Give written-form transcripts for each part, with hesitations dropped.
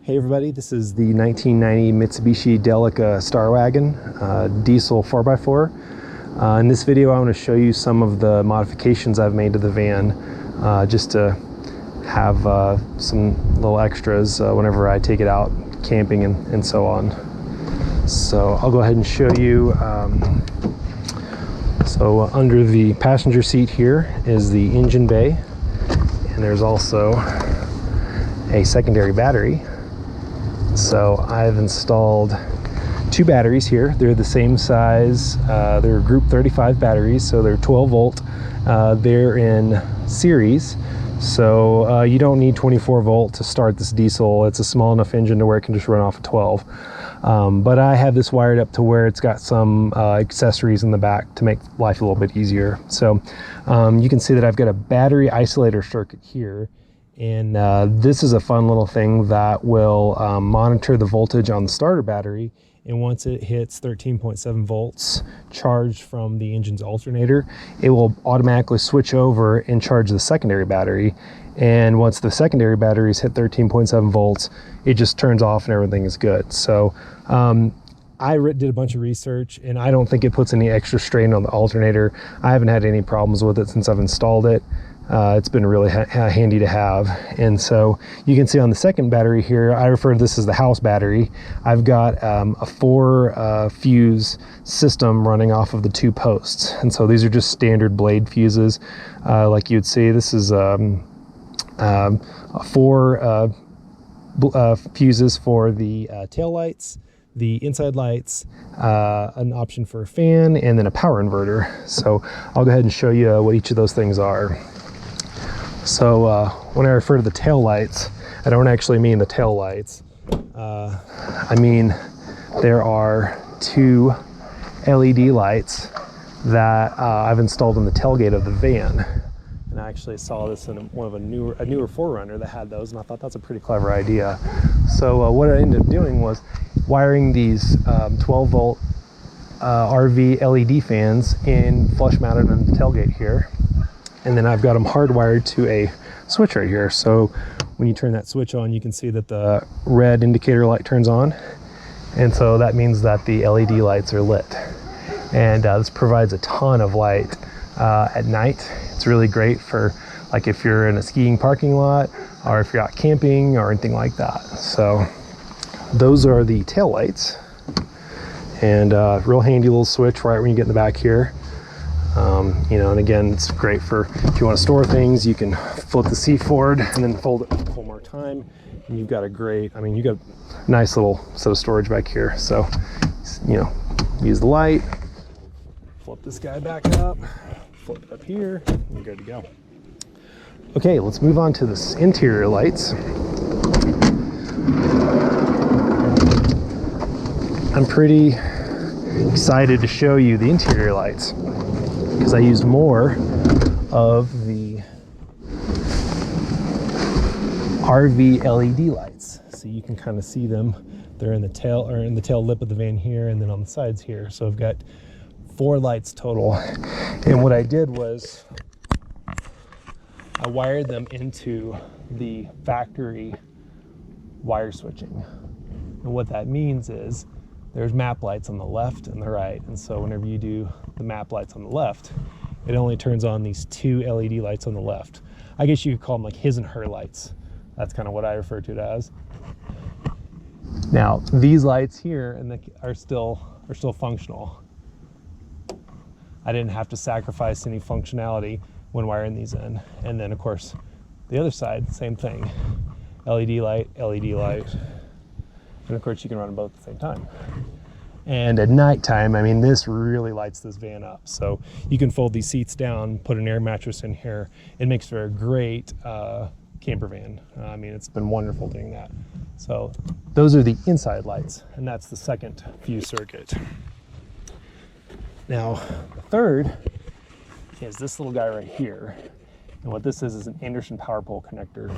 Hey everybody, this is the 1990 Mitsubishi Delica Star Wagon diesel 4x4. In this video I want to show you some of the modifications I've made to the van just to have some little extras whenever I take it out camping and so on. So I'll go ahead and show you. So under the passenger seat here is the engine bay, and there's also a secondary battery. So I've installed two batteries here. They're the same size. They're group 35 batteries, so they're 12 volt. They're in series, so you don't need 24 volt to start this diesel. It's a small enough engine to where it can just run off of 12. But I have this wired up to where it's got some accessories in the back to make life a little bit easier. So you can see that I've got a battery isolator circuit here. And this is a fun little thing that will monitor the voltage on the starter battery. And once it hits 13.7 volts charged from the engine's alternator, it will automatically switch over and charge the secondary battery. And once the secondary batteries hit 13.7 volts, it just turns off and everything is good. So I did a bunch of research, and I don't think it puts any extra strain on the alternator. I haven't had any problems with it since I've installed it. It's been really handy to have. And so you can see on the second battery here, I refer to this as the house battery. I've got a 4 fuse system running off of the 2 posts. And so these are just standard blade fuses. Like you'd see, this is 4 fuses for the tail lights, the inside lights, an option for a fan, and then a power inverter. So I'll go ahead and show you what each of those things are. So when I refer to the tail lights, I don't actually mean the tail lights. I mean there are 2 LED lights that I've installed in the tailgate of the van. And I actually saw this in one of a newer 4Runner that had those, and I thought that's a pretty clever idea. So what I ended up doing was wiring these 12 volt RV LED fans in flush mounted on the tailgate here. And then I've got them hardwired to a switch right here. So when you turn that switch on, you can see that the red indicator light turns on. And so that means that the LED lights are lit. And this provides a ton of light at night. It's really great for like if you're in a skiing parking lot or if you're out camping or anything like that. So those are the tail lights. And real handy little switch right when you get in the back here. You know, and again, it's great for if you want to store things. You can flip the seat forward and then fold it one more time, and you've got a great, I mean, you got a nice little set of storage back here. So, you know, use the light, flip this guy back up, flip it up here, and you're good to go. Okay, let's move on to this interior lights. I'm pretty excited to show you the interior lights, because I used more of the RV LED lights. So you can kind of see them. They're in the tail or in the tail lip of the van here, and then on the sides here. So I've got 4 lights total. And what I did was I wired them into the factory wire switching. And what that means is there's map lights on the left and the right. And so whenever you do the map lights on the left, it only turns on these 2 LED lights on the left. I guess you could call them like his and her lights. That's kind of what I refer to it as. Now, these lights here are still functional. I didn't have to sacrifice any functionality when wiring these in. And then of course, the other side, same thing. LED light, LED light. And of course you can run them both at the same time. And at nighttime, I mean, this really lights this van up. So you can fold these seats down, put an air mattress in here. It makes for a great camper van. I mean, it's been wonderful doing that. So those are the inside lights, and that's the second fuse circuit. Now, the third is this little guy right here. And what this is an Anderson power pole connector.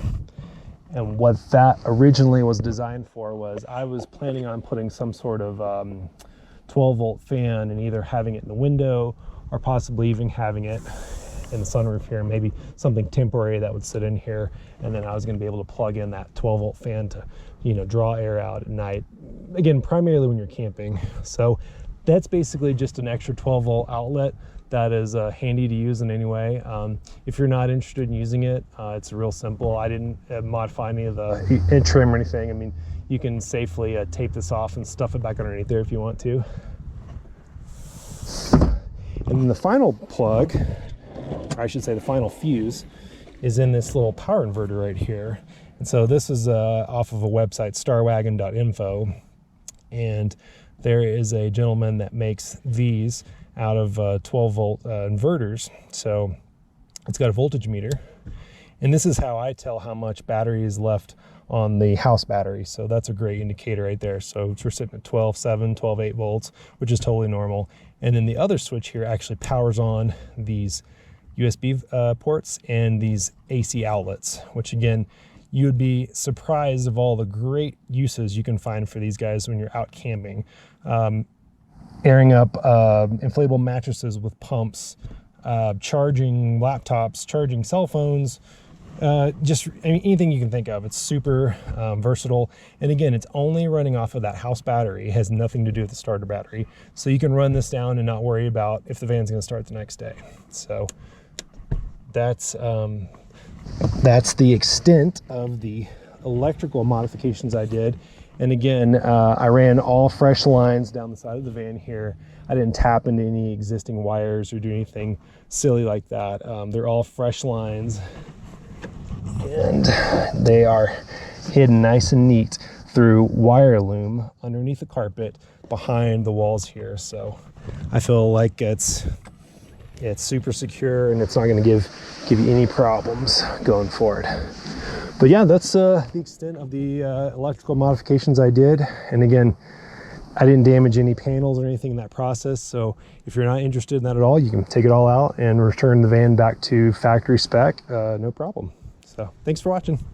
And what that originally was designed for was I was planning on putting some sort of 12 volt fan and either having it in the window or possibly even having it in the sunroof here, maybe something temporary that would sit in here, and then I was going to be able to plug in that 12-volt fan to, you know, draw air out at night, again primarily when you're camping. So that's basically just an extra 12-volt outlet that is handy to use in any way. If you're not interested in using it, it's real simple. I didn't modify any of the trim or anything. I mean, you can safely tape this off and stuff it back underneath there if you want to. And then the final plug, or I should say the final fuse, is in this little power inverter right here. And so this is off of a website, starwagon.info, and there is a gentleman that makes these out of 12-volt inverters. So it's got a voltage meter, and this is how I tell how much battery is left on the house battery. So that's a great indicator right there. So we're sitting at 12.7, 12.8 volts, which is totally normal. And then the other switch here actually powers on these USB ports and these AC outlets, which again, you would be surprised of all the great uses you can find for these guys when you're out camping. Airing up inflatable mattresses with pumps, charging laptops, charging cell phones, just anything you can think of. It's super versatile. And again, it's only running off of that house battery. It has nothing to do with the starter battery. So you can run this down and not worry about if the van's gonna start the next day. So that's the extent of the electrical modifications I did. And again, I ran all fresh lines down the side of the van here. I didn't tap into any existing wires or do anything silly like that. They're all fresh lines, and they are hidden nice and neat through wire loom underneath the carpet behind the walls here. So I feel like it's super secure, and it's not going to give you any problems going forward. But yeah, that's the extent of the electrical modifications I did. And again, I didn't damage any panels or anything in that process. So if you're not interested in that at all, you can take it all out and return the van back to factory spec, no problem. So thanks for watching.